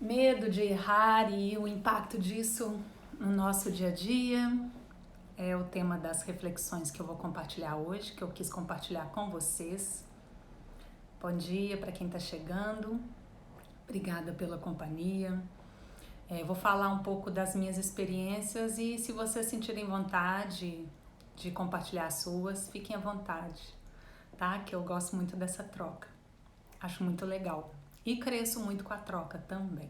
Medo de errar e o impacto disso no nosso dia a dia é o tema das reflexões que eu vou compartilhar hoje, que eu quis compartilhar com vocês. Bom dia para quem está chegando, obrigada pela companhia. Vou falar um pouco das minhas experiências e se vocês sentirem vontade de compartilhar as suas, fiquem à vontade, tá? Que eu gosto muito dessa troca, acho muito legal. E cresço muito com a troca também.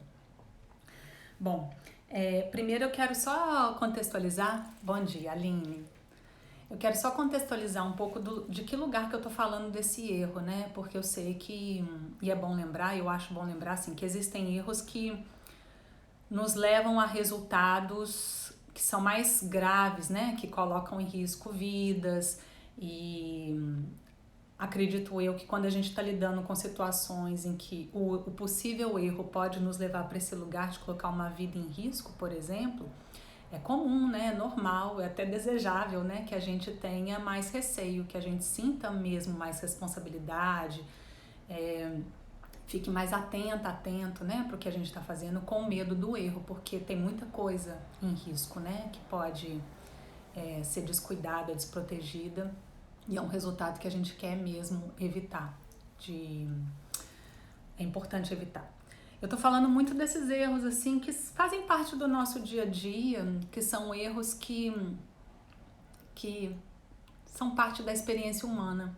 Bom, primeiro eu quero só contextualizar. Bom dia, Aline. Eu quero só contextualizar um pouco de que lugar que eu tô falando desse erro, né? Porque eu sei que, e é bom lembrar, eu acho bom lembrar, assim, que existem erros que nos levam a resultados que são mais graves, né? Que colocam em risco vidas e acredito eu que quando a gente está lidando com situações em que o possível erro pode nos levar para esse lugar de colocar uma vida em risco, por exemplo, é comum, né? É normal, é até desejável, né? Que a gente tenha mais receio, que a gente sinta mesmo mais responsabilidade, fique mais atento, né? Para o que a gente está fazendo com medo do erro, porque tem muita coisa em risco, né? Que pode ser descuidada, desprotegida. E é um resultado que a gente quer mesmo evitar. É importante evitar. Eu tô falando muito desses erros, assim, que fazem parte do nosso dia a dia, que são erros que são parte da experiência humana,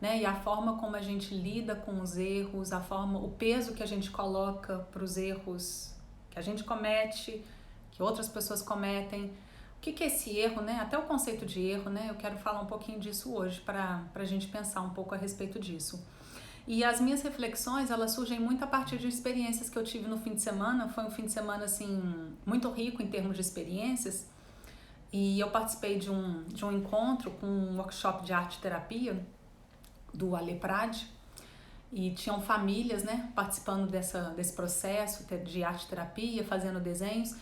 né? E a forma como a gente lida com os erros, o peso que a gente coloca para os erros que a gente comete, que outras pessoas cometem. O que é esse erro, né? Até o conceito de erro, né? Eu quero falar um pouquinho disso hoje para a gente pensar um pouco a respeito disso. E as minhas reflexões, elas surgem muito a partir de experiências que eu tive no fim de semana. Foi um fim de semana, assim, muito rico em termos de experiências. E eu participei de um encontro com um workshop de arte terapia do Ale Prade. E tinham famílias, né, participando desse processo de arte terapia, fazendo desenhos.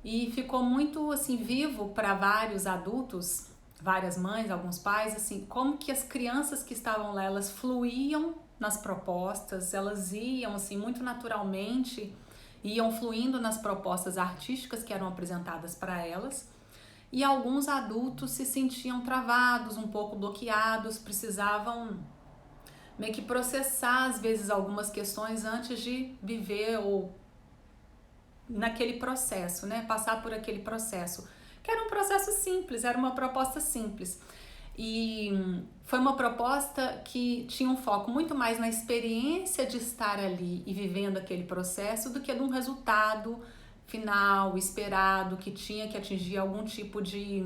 E ficou muito assim vivo para vários adultos, várias mães, alguns pais, assim, como que as crianças que estavam lá, elas fluíam nas propostas, elas iam assim muito naturalmente, iam fluindo nas propostas artísticas que eram apresentadas para elas. E alguns adultos se sentiam travados, um pouco bloqueados, precisavam meio que processar às vezes algumas questões antes de viver ou naquele processo, né? Passar por aquele processo, que era um processo simples, era uma proposta simples. E foi uma proposta que tinha um foco muito mais na experiência de estar ali e vivendo aquele processo do que de um resultado final, esperado, que tinha que atingir algum tipo de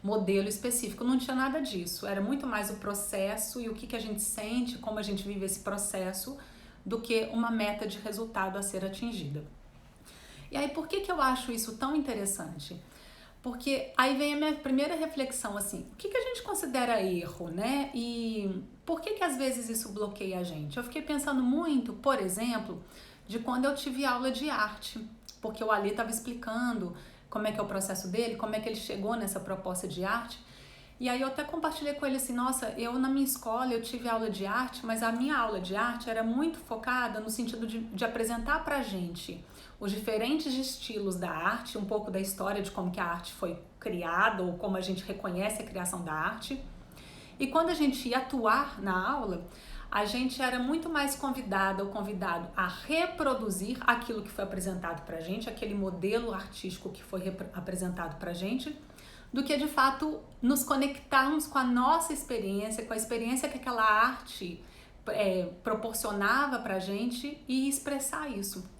modelo específico. Não tinha nada disso, era muito mais o processo e o que a gente sente, como a gente vive esse processo, do que uma meta de resultado a ser atingida. E aí, por que eu acho isso tão interessante? Porque aí vem a minha primeira reflexão, assim, o que a gente considera erro, né? E por que às vezes isso bloqueia a gente? Eu fiquei pensando muito, por exemplo, de quando eu tive aula de arte, porque o Ali estava explicando como é que é o processo dele, como é que ele chegou nessa proposta de arte. E aí eu até compartilhei com ele assim, nossa, eu na minha escola eu tive aula de arte, mas a minha aula de arte era muito focada no sentido de apresentar pra gente os diferentes estilos da arte, um pouco da história de como que a arte foi criada ou como a gente reconhece a criação da arte. E quando a gente ia atuar na aula, a gente era muito mais convidada ou convidado a reproduzir aquilo que foi apresentado pra gente, aquele modelo artístico que foi apresentado pra gente, do que de fato nos conectarmos com a nossa experiência, com a experiência que aquela arte proporcionava pra gente e expressar isso.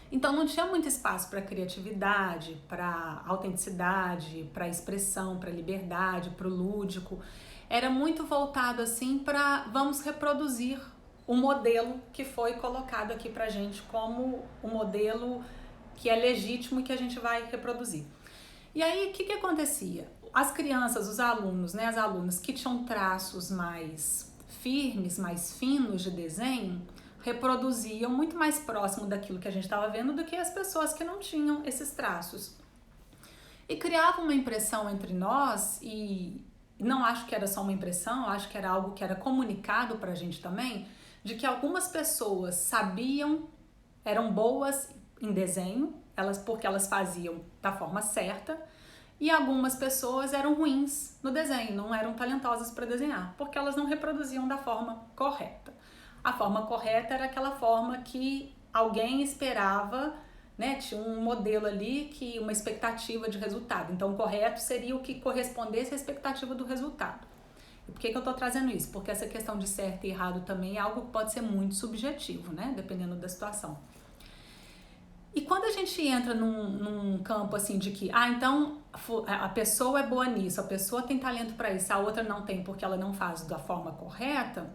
Então não tinha muito espaço para criatividade, para autenticidade, para expressão, para liberdade, para o lúdico. Era muito voltado assim para vamos reproduzir o modelo que foi colocado aqui pra gente como o modelo que é legítimo e que a gente vai reproduzir. E aí, o que acontecia? As crianças, os alunos, né, as alunas que tinham traços mais firmes, mais finos de desenho, reproduziam muito mais próximo daquilo que a gente estava vendo do que as pessoas que não tinham esses traços. E criava uma impressão entre nós, e não acho que era só uma impressão, acho que era algo que era comunicado pra gente também, de que algumas pessoas sabiam eram boas em desenho, porque elas faziam da forma certa, e algumas pessoas eram ruins no desenho, não eram talentosas para desenhar, porque elas não reproduziam da forma correta. A forma correta era aquela forma que alguém esperava, né? Tinha um modelo ali, uma expectativa de resultado. Então, o correto seria o que correspondesse à expectativa do resultado. E por que eu estou trazendo isso? Porque essa questão de certo e errado também é algo que pode ser muito subjetivo, né? Dependendo da situação. E quando a gente entra num campo assim de que, então a pessoa é boa nisso, a pessoa tem talento para isso, a outra não tem porque ela não faz da forma correta,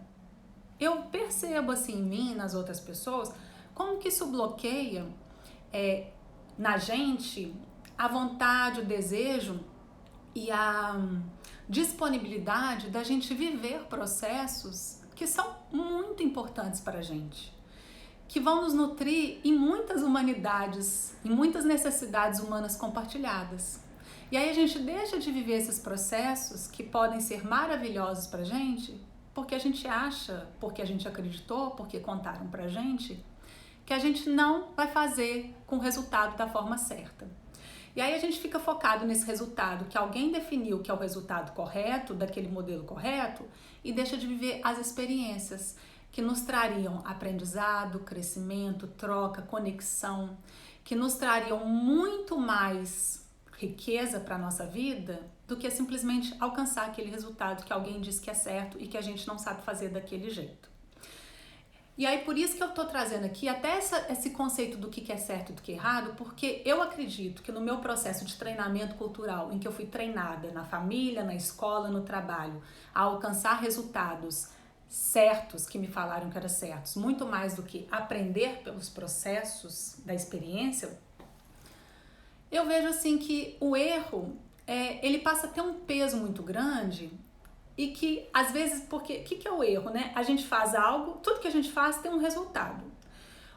eu percebo assim em mim, nas outras pessoas, como que isso bloqueia na gente a vontade, o desejo e a disponibilidade da gente viver processos que são muito importantes para a gente, que vão nos nutrir em muitas humanidades, em muitas necessidades humanas compartilhadas. E aí a gente deixa de viver esses processos que podem ser maravilhosos pra gente, porque a gente acha, porque a gente acreditou, porque contaram pra gente, que a gente não vai fazer com o resultado da forma certa. E aí a gente fica focado nesse resultado que alguém definiu que é o resultado correto, daquele modelo correto, e deixa de viver as experiências que nos trariam aprendizado, crescimento, troca, conexão, que nos trariam muito mais riqueza para a nossa vida do que simplesmente alcançar aquele resultado que alguém diz que é certo e que a gente não sabe fazer daquele jeito. E aí por isso que eu tô trazendo aqui até esse conceito do que é certo e do que é errado, porque eu acredito que no meu processo de treinamento cultural, em que eu fui treinada na família, na escola, no trabalho, a alcançar resultados certos, que me falaram que eram certos, muito mais do que aprender pelos processos da experiência, eu vejo assim que o erro, ele passa a ter um peso muito grande e que às vezes, porque o que é o erro, né? A gente faz algo, tudo que a gente faz tem um resultado.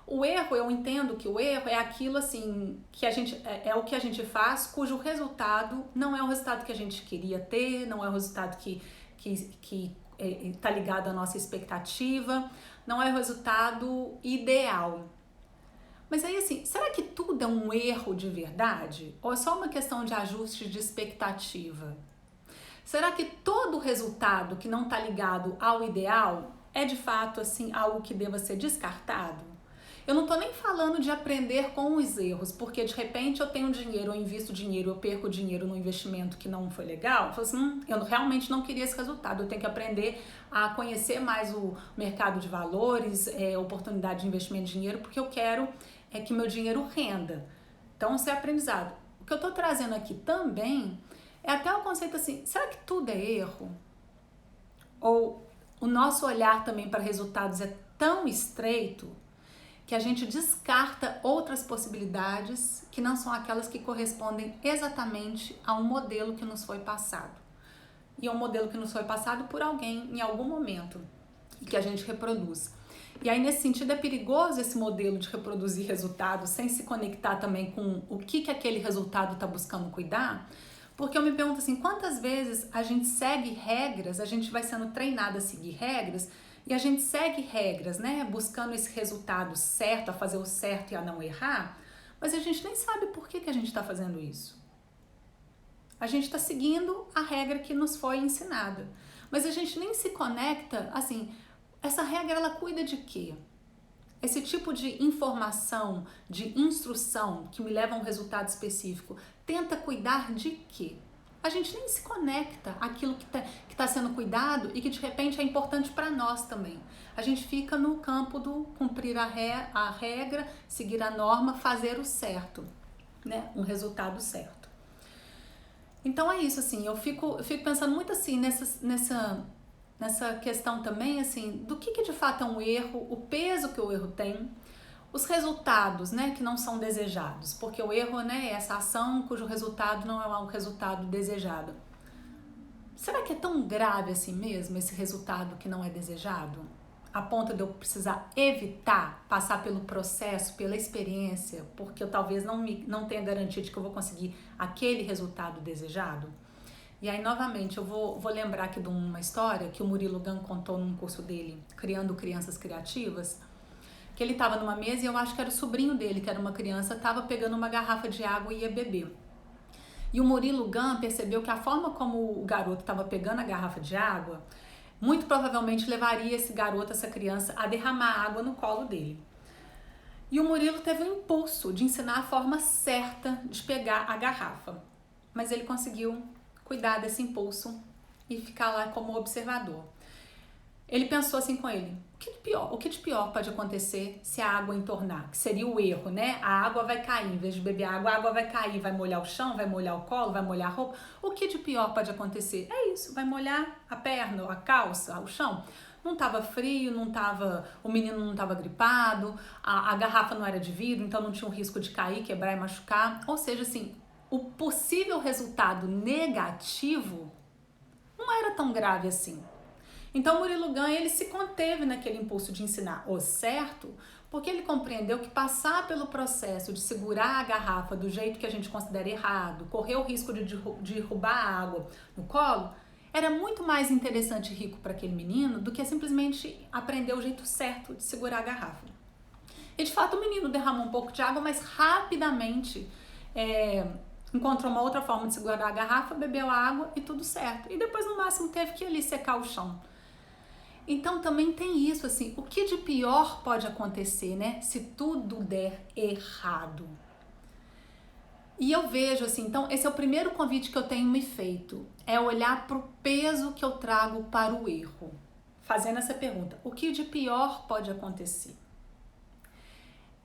O erro, eu entendo que o erro é aquilo assim, que a gente, é o que a gente faz, cujo resultado não é o resultado que a gente queria ter, não é o resultado que está ligado à nossa expectativa, não é o resultado ideal. Mas aí assim, será que tudo é um erro de verdade? Ou é só uma questão de ajuste de expectativa? Será que todo resultado que não está ligado ao ideal é de fato assim algo que deva ser descartado? Eu não estou nem falando de aprender com os erros, porque de repente eu tenho dinheiro, eu invisto dinheiro, eu perco dinheiro no investimento que não foi legal. Eu falo assim, eu realmente não queria esse resultado, eu tenho que aprender a conhecer mais o mercado de valores, oportunidade de investimento de dinheiro, porque eu quero que meu dinheiro renda. Então, isso é aprendizado. O que eu estou trazendo aqui também é até o conceito assim, será que tudo é erro? Ou o nosso olhar também para resultados é tão estreito que a gente descarta outras possibilidades que não são aquelas que correspondem exatamente a um modelo que nos foi passado. E é um modelo que nos foi passado por alguém em algum momento e que a gente reproduz. E aí, nesse sentido, é perigoso esse modelo de reproduzir resultados sem se conectar também com o que aquele resultado está buscando cuidar. Porque eu me pergunto assim, quantas vezes a gente segue regras, a gente vai sendo treinado a seguir regras, e a gente segue regras, né, buscando esse resultado certo, a fazer o certo e a não errar, mas a gente nem sabe por que a gente está fazendo isso. A gente está seguindo a regra que nos foi ensinada, mas a gente nem se conecta, assim, essa regra ela cuida de quê? Esse tipo de informação, de instrução que me leva a um resultado específico, tenta cuidar de quê? A gente nem se conecta àquilo que está sendo cuidado e que de repente é importante para nós também. A gente fica no campo do cumprir a regra, seguir a norma, fazer o certo, né? Um resultado certo. Então é isso, assim, eu fico pensando muito assim nessa questão também, assim, do que de fato é um erro, o peso que o erro tem, os resultados, né, que não são desejados, porque o erro, né, é essa ação cujo resultado não é um resultado desejado. Será que é tão grave assim mesmo, esse resultado que não é desejado? A ponto de eu precisar evitar passar pelo processo, pela experiência, porque eu talvez não tenha garantia de que eu vou conseguir aquele resultado desejado? E aí, novamente, eu vou lembrar aqui de uma história que o Murilo Gun contou num curso dele, Criando Crianças Criativas, que ele estava numa mesa e eu acho que era o sobrinho dele, que era uma criança, estava pegando uma garrafa de água e ia beber. E o Murilo Gun percebeu que a forma como o garoto estava pegando a garrafa de água, muito provavelmente levaria esse garoto, essa criança, a derramar água no colo dele. E o Murilo teve um impulso de ensinar a forma certa de pegar a garrafa, mas ele conseguiu cuidar desse impulso e ficar lá como observador. Ele pensou assim com ele: o que de pior pode acontecer se a água entornar? Que seria o erro, né? A água vai cair, em vez de beber água, a água vai cair, vai molhar o chão, vai molhar o colo, vai molhar a roupa. O que de pior pode acontecer? É isso, vai molhar a perna, a calça, o chão. Não estava frio, o menino não estava gripado, a garrafa não era de vidro, então não tinha um risco de cair, quebrar e machucar. Ou seja, assim, o possível resultado negativo não era tão grave assim. Então, Murilo Gun, ele se conteve naquele impulso de ensinar o certo, porque ele compreendeu que passar pelo processo de segurar a garrafa do jeito que a gente considera errado, correr o risco de derrubar a água no colo, era muito mais interessante e rico para aquele menino do que simplesmente aprender o jeito certo de segurar a garrafa. E, de fato, o menino derramou um pouco de água, mas rapidamente encontrou uma outra forma de segurar a garrafa, bebeu a água e tudo certo. E depois, no máximo, teve que ali secar o chão. Então também tem isso, assim, o que de pior pode acontecer, né, se tudo der errado? E eu vejo assim, então esse é o primeiro convite que eu tenho me feito, é olhar para o peso que eu trago para o erro, fazendo essa pergunta: o que de pior pode acontecer?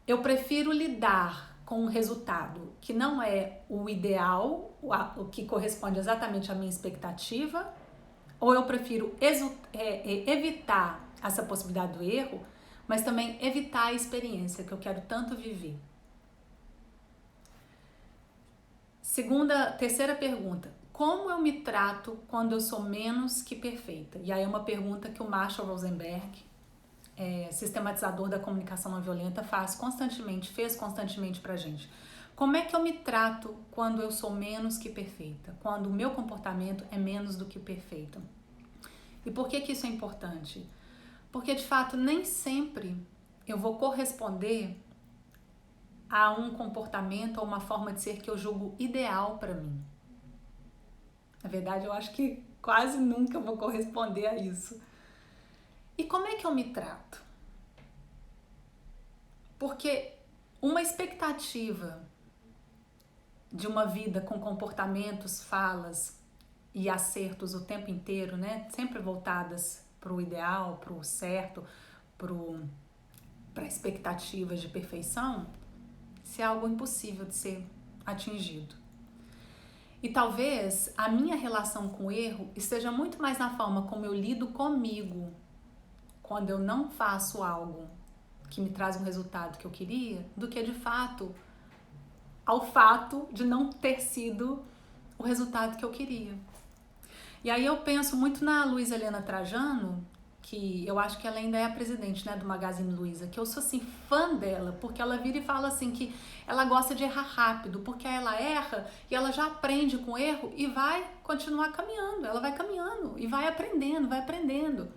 Eu prefiro lidar com um resultado que não é o ideal, o que corresponde exatamente à minha expectativa, ou eu prefiro evitar essa possibilidade do erro, mas também evitar a experiência que eu quero tanto viver. Terceira pergunta: como eu me trato quando eu sou menos que perfeita? E aí é uma pergunta que o Marshall Rosenberg, sistematizador da comunicação não violenta, fez constantemente pra gente. Como é que eu me trato quando eu sou menos que perfeita? Quando o meu comportamento é menos do que perfeito? E por que isso é importante? Porque, de fato, nem sempre eu vou corresponder a um comportamento ou uma forma de ser que eu julgo ideal para mim. Na verdade, eu acho que quase nunca vou corresponder a isso. E como é que eu me trato? Porque uma expectativa de uma vida com comportamentos, falas e acertos o tempo inteiro, né? Sempre voltadas para o ideal, para o certo, para expectativas de perfeição, isso é algo impossível de ser atingido. E talvez a minha relação com o erro esteja muito mais na forma como eu lido comigo quando eu não faço algo que me traz um resultado que eu queria, do que de fato ao fato de não ter sido o resultado que eu queria. E aí eu penso muito na Luiza Helena Trajano, que eu acho que ela ainda é a presidente, né, do Magazine Luiza, que eu sou assim fã dela, porque ela vira e fala assim que ela gosta de errar rápido, porque ela erra e ela já aprende com o erro e vai continuar caminhando, ela vai caminhando e vai aprendendo.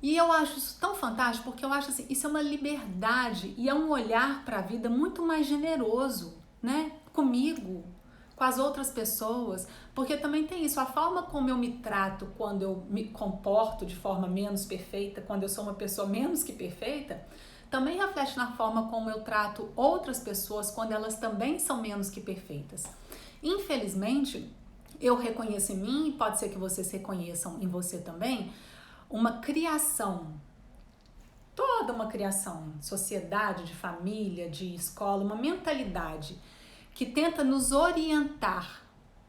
E eu acho isso tão fantástico, porque eu acho assim, isso é uma liberdade e é um olhar para a vida muito mais generoso, né, comigo, com as outras pessoas, porque também tem isso, a forma como eu me trato quando eu me comporto de forma menos perfeita, quando eu sou uma pessoa menos que perfeita, também reflete na forma como eu trato outras pessoas quando elas também são menos que perfeitas. Infelizmente, eu reconheço em mim, e pode ser que vocês reconheçam em você também, uma criação, toda uma criação, sociedade, de família, de escola, uma mentalidade que tenta nos orientar,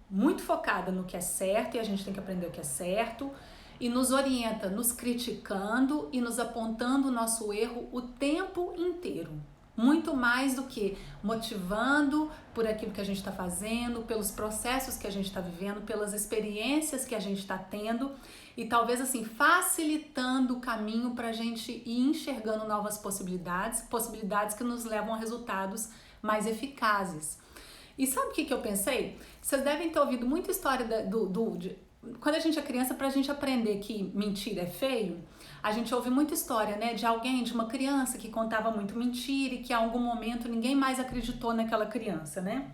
muito focada no que é certo, e a gente tem que aprender o que é certo, e nos orienta nos criticando e nos apontando o nosso erro o tempo inteiro. Muito mais do que motivando por aquilo que a gente está fazendo, pelos processos que a gente está vivendo, pelas experiências que a gente está tendo, e talvez assim facilitando o caminho para a gente ir enxergando novas possibilidades que nos levam a resultados mais eficazes. E sabe o que eu pensei? Vocês devem ter ouvido muita história quando a gente é criança, pra gente aprender que mentira é feio, a gente ouve muita história, né, de alguém, de uma criança que contava muito mentira e que em algum momento ninguém mais acreditou naquela criança, né?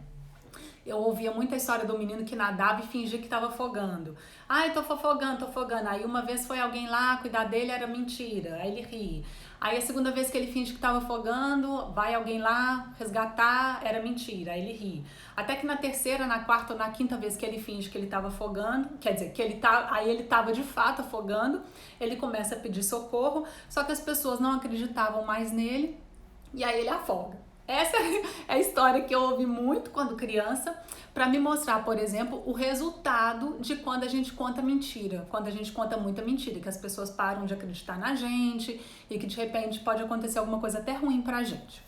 Eu ouvia muita história do menino que nadava e fingia que estava afogando. Ai, tô afogando, tô afogando. Aí uma vez foi alguém lá cuidar dele, era mentira. Aí ele ri. Aí a segunda vez que ele finge que estava afogando, vai alguém lá resgatar, era mentira. Aí ele ri. Até que na terceira, na quarta ou na quinta vez que ele finge que ele estava afogando, quer dizer, que ele tá, aí ele estava de fato afogando, ele começa a pedir socorro, só que as pessoas não acreditavam mais nele e aí ele afoga. Essa é a história que eu ouvi muito quando criança, para me mostrar, por exemplo, o resultado de quando a gente conta mentira, quando a gente conta muita mentira, que as pessoas param de acreditar na gente e que de repente pode acontecer alguma coisa até ruim pra gente.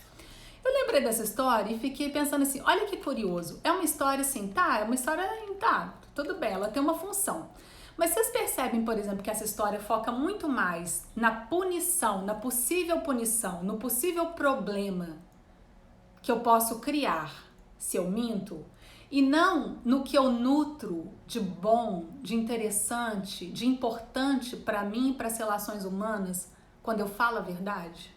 Eu lembrei dessa história e fiquei pensando assim, olha que curioso, é uma história assim, tá, é uma história, tá, tudo bem, ela tem uma função. Mas vocês percebem, por exemplo, que essa história foca muito mais na punição, na possível punição, no possível problema que eu posso criar se eu minto, e não no que eu nutro de bom, de interessante, de importante para mim e para as relações humanas quando eu falo a verdade?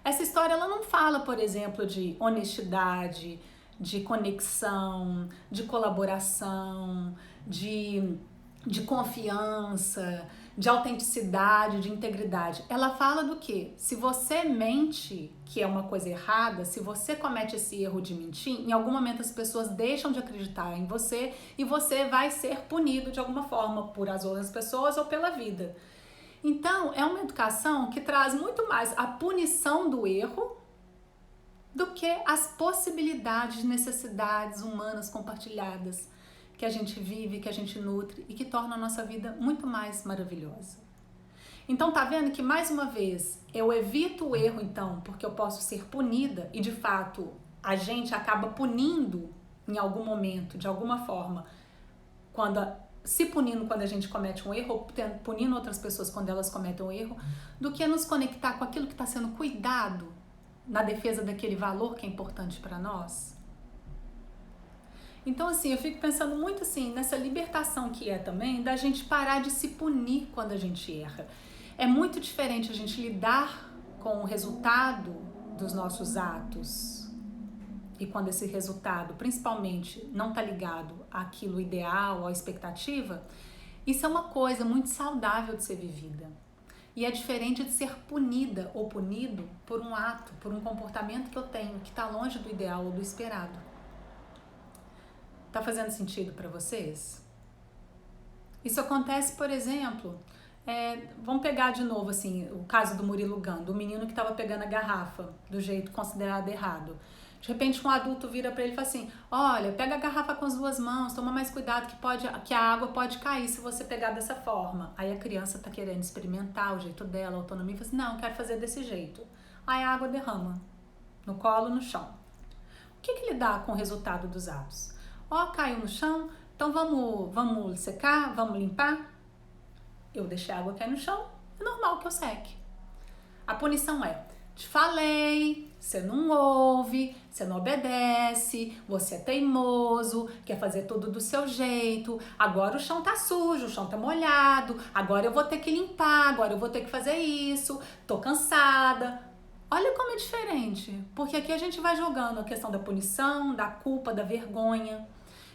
Essa história ela não fala, por exemplo, de honestidade, de conexão, de colaboração, de confiança, de autenticidade, de integridade. Ela fala do quê? Se você mente, que é uma coisa errada, se você comete esse erro de mentir, em algum momento as pessoas deixam de acreditar em você e você vai ser punido de alguma forma por as outras pessoas ou pela vida. Então, é uma educação que traz muito mais a punição do erro do que as possibilidades, necessidades humanas compartilhadas que a gente vive, que a gente nutre e que torna a nossa vida muito mais maravilhosa. Então tá vendo que mais uma vez eu evito o erro então porque eu posso ser punida e de fato a gente acaba punindo em algum momento, de alguma forma, se punindo quando a gente comete um erro ou punindo outras pessoas quando elas cometem um erro, do que nos conectar com aquilo que está sendo cuidado na defesa daquele valor que é importante para nós. Então, assim, eu fico pensando muito assim nessa libertação que é também da gente parar de se punir quando a gente erra. É muito diferente a gente lidar com o resultado dos nossos atos e quando esse resultado, principalmente, não está ligado àquilo ideal, à expectativa, isso é uma coisa muito saudável de ser vivida. E é diferente de ser punida ou punido por um ato, por um comportamento que eu tenho que está longe do ideal ou do esperado. Tá fazendo sentido para vocês? Isso acontece, por exemplo, vamos pegar de novo assim, o caso do Murilo Gun, do menino que estava pegando a garrafa do jeito considerado errado. De repente um adulto vira para ele e fala assim, olha, pega a garrafa com as duas mãos, toma mais cuidado que a água pode cair se você pegar dessa forma. Aí a criança tá querendo experimentar o jeito dela, a autonomia, e fala assim, não, eu quero fazer desse jeito. Aí a água derrama no colo, no chão. O que ele dá com o resultado dos atos? Caiu no chão, então vamos secar, vamos limpar. Eu deixei a água cair no chão, é normal que eu seque. A punição é, te falei, você não ouve, você não obedece, você é teimoso, quer fazer tudo do seu jeito, agora o chão tá sujo, o chão tá molhado, agora eu vou ter que limpar, agora eu vou ter que fazer isso, tô cansada. Olha como é diferente, porque aqui a gente vai jogando a questão da punição, da culpa, da vergonha.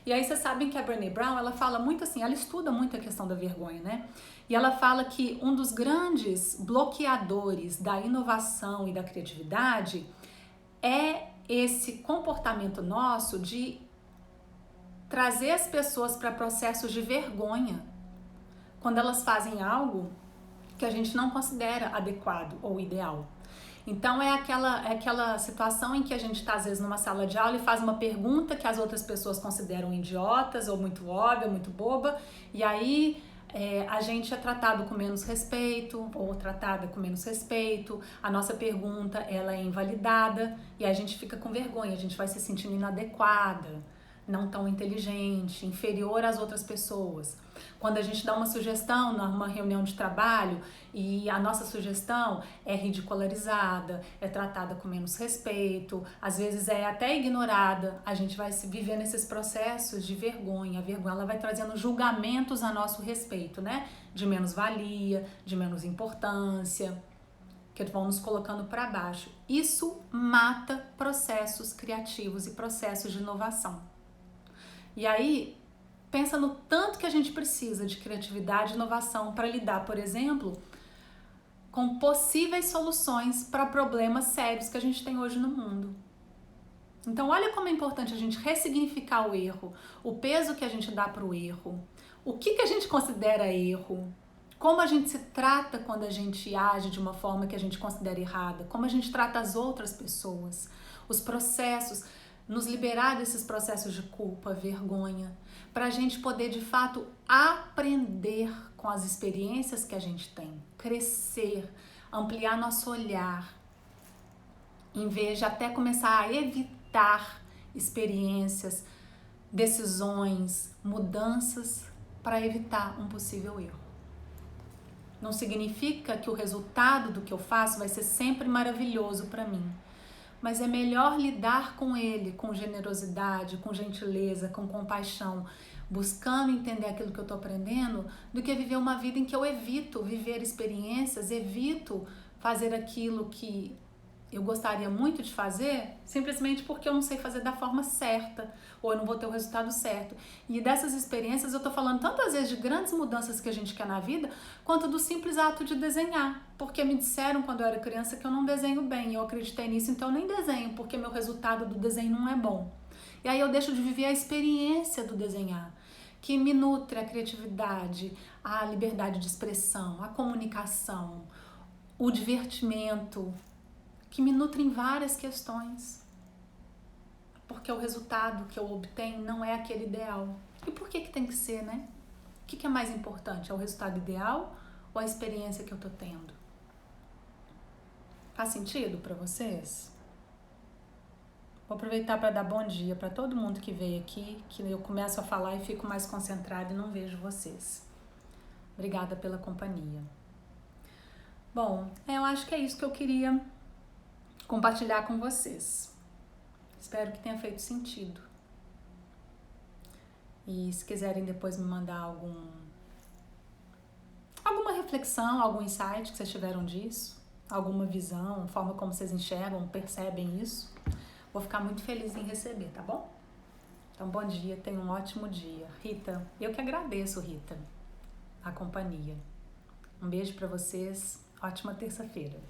E aí vocês sabem que a Brené Brown, ela fala muito assim, ela estuda muito a questão da vergonha, né? E ela fala que um dos grandes bloqueadores da inovação e da criatividade é esse comportamento nosso de trazer as pessoas para processos de vergonha quando elas fazem algo que a gente não considera adequado ou ideal. Então é aquela situação em que a gente está às vezes numa sala de aula e faz uma pergunta que as outras pessoas consideram idiotas ou muito óbvia, muito boba, e aí a gente é tratado com menos respeito ou tratada com menos respeito, a nossa pergunta ela é invalidada e a gente fica com vergonha, a gente vai se sentindo inadequada, não tão inteligente, inferior às outras pessoas. Quando a gente dá uma sugestão numa reunião de trabalho e a nossa sugestão é ridicularizada, é tratada com menos respeito, às vezes é até ignorada, a gente vai viver nesses processos de vergonha. A vergonha ela vai trazendo julgamentos a nosso respeito, né? De menos-valia, de menos importância, que vão nos colocando para baixo. Isso mata processos criativos e processos de inovação. E aí, pensa no tanto que a gente precisa de criatividade e inovação para lidar, por exemplo, com possíveis soluções para problemas sérios que a gente tem hoje no mundo. Então, olha como é importante a gente ressignificar o erro, o peso que a gente dá para o erro, o que a gente considera erro, como a gente se trata quando a gente age de uma forma que a gente considera errada, como a gente trata as outras pessoas, os processos, nos liberar desses processos de culpa, vergonha, para a gente poder de fato aprender com as experiências que a gente tem, crescer, ampliar nosso olhar, em vez de até começar a evitar experiências, decisões, mudanças para evitar um possível erro. Não significa que o resultado do que eu faço vai ser sempre maravilhoso para mim, mas é melhor lidar com ele com generosidade, com gentileza, com compaixão, buscando entender aquilo que eu estou aprendendo, do que viver uma vida em que eu evito viver experiências, evito fazer aquilo que eu gostaria muito de fazer, simplesmente porque eu não sei fazer da forma certa, ou eu não vou ter o resultado certo. E dessas experiências eu tô falando tantas vezes de grandes mudanças que a gente quer na vida, quanto do simples ato de desenhar. Porque me disseram quando eu era criança que eu não desenho bem, eu acreditei nisso, então eu nem desenho, porque meu resultado do desenho não é bom. E aí eu deixo de viver a experiência do desenhar, que me nutre a criatividade, a liberdade de expressão, a comunicação, o divertimento, que me nutrem várias questões, porque o resultado que eu obtenho não é aquele ideal. E por que tem que ser, né? O que é mais importante? É o resultado ideal ou a experiência que eu tô tendo? Faz sentido para vocês? Vou aproveitar para dar bom dia para todo mundo que veio aqui, que eu começo a falar e fico mais concentrada e não vejo vocês. Obrigada pela companhia. Bom, eu acho que é isso que eu queria compartilhar com vocês. Espero que tenha feito sentido. E se quiserem depois me mandar alguma reflexão, algum insight que vocês tiveram disso, alguma visão, forma como vocês enxergam, percebem isso, vou ficar muito feliz em receber, tá bom? Então, bom dia, tenha um ótimo dia. Rita, eu que agradeço, Rita, a companhia. Um beijo para vocês, ótima terça-feira.